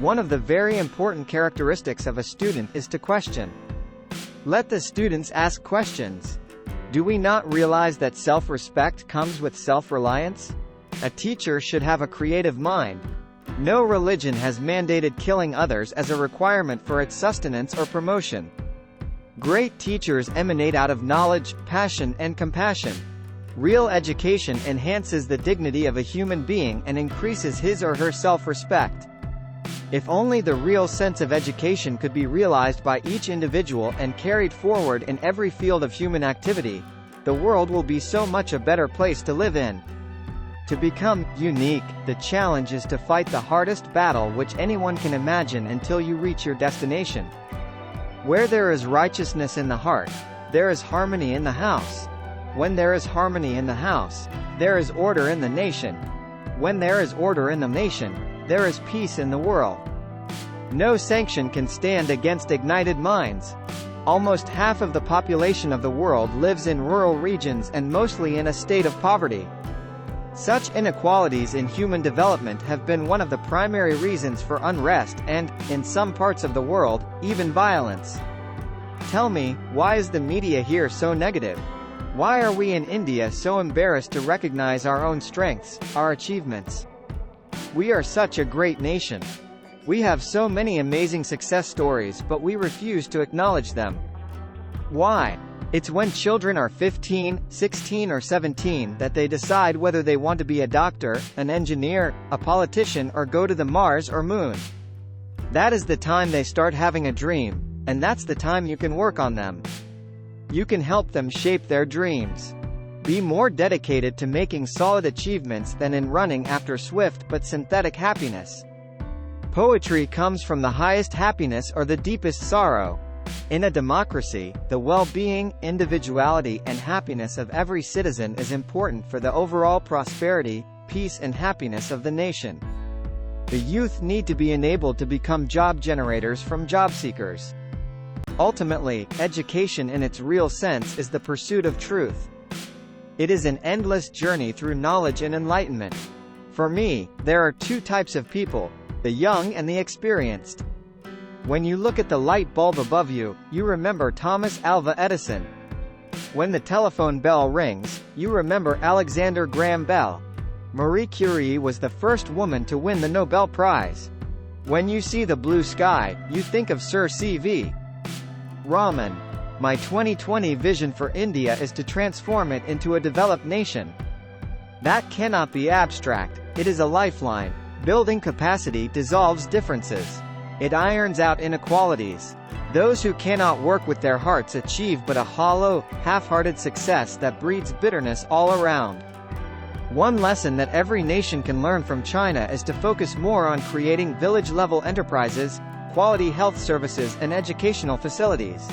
One of the very important characteristics of a student is to question. Let the students ask questions. Do we not realize that self-respect comes with self-reliance? A teacher should have a creative mind. No religion has mandated killing others as a requirement for its sustenance or promotion. Great teachers emanate out of knowledge, passion, and compassion. Real education enhances the dignity of a human being and increases his or her self-respect. If only the real sense of education could be realized by each individual and carried forward in every field of human activity, the world will be so much a better place to live in. To become unique, the challenge is to fight the hardest battle which anyone can imagine until you reach your destination. Where there is righteousness in the heart, there is harmony in the house. When there is harmony in the house, there is order in the nation. When there is order in the nation, there is peace in the world. No sanction can stand against ignited minds. Almost half of the population of the world lives in rural regions and mostly in a state of poverty. Such inequalities in human development have been one of the primary reasons for unrest and, in some parts of the world, even violence. Tell me, why is the media here so negative? Why are we in India so embarrassed to recognize our own strengths, our achievements? We are such a great nation. We have so many amazing success stories, but we refuse to acknowledge them. Why? It's when children are 15, 16 or 17 that they decide whether they want to be a doctor, an engineer, a politician or go to the Mars or Moon. That is the time they start having a dream, and that's the time you can work on them. You can help them shape their dreams. Be more dedicated to making solid achievements than in running after swift but synthetic happiness. Poetry comes from the highest happiness or the deepest sorrow. In a democracy, the well-being, individuality and happiness of every citizen is important for the overall prosperity, peace and happiness of the nation. The youth need to be enabled to become job generators from job seekers. Ultimately, education in its real sense is the pursuit of truth. It is an endless journey through knowledge and enlightenment. For me, there are two types of people, the young and the experienced. When you look at the light bulb above you, you remember Thomas Alva Edison. When the telephone bell rings, you remember Alexander Graham Bell. Marie Curie was the first woman to win the Nobel Prize. When you see the blue sky, you think of Sir C.V. Raman. My 2020 vision for India is to transform it into a developed nation. That cannot be abstract, it is a lifeline. Building capacity dissolves differences. It irons out inequalities. Those who cannot work with their hearts achieve but a hollow, half-hearted success that breeds bitterness all around. One lesson that every nation can learn from China is to focus more on creating village-level enterprises, quality health services and educational facilities.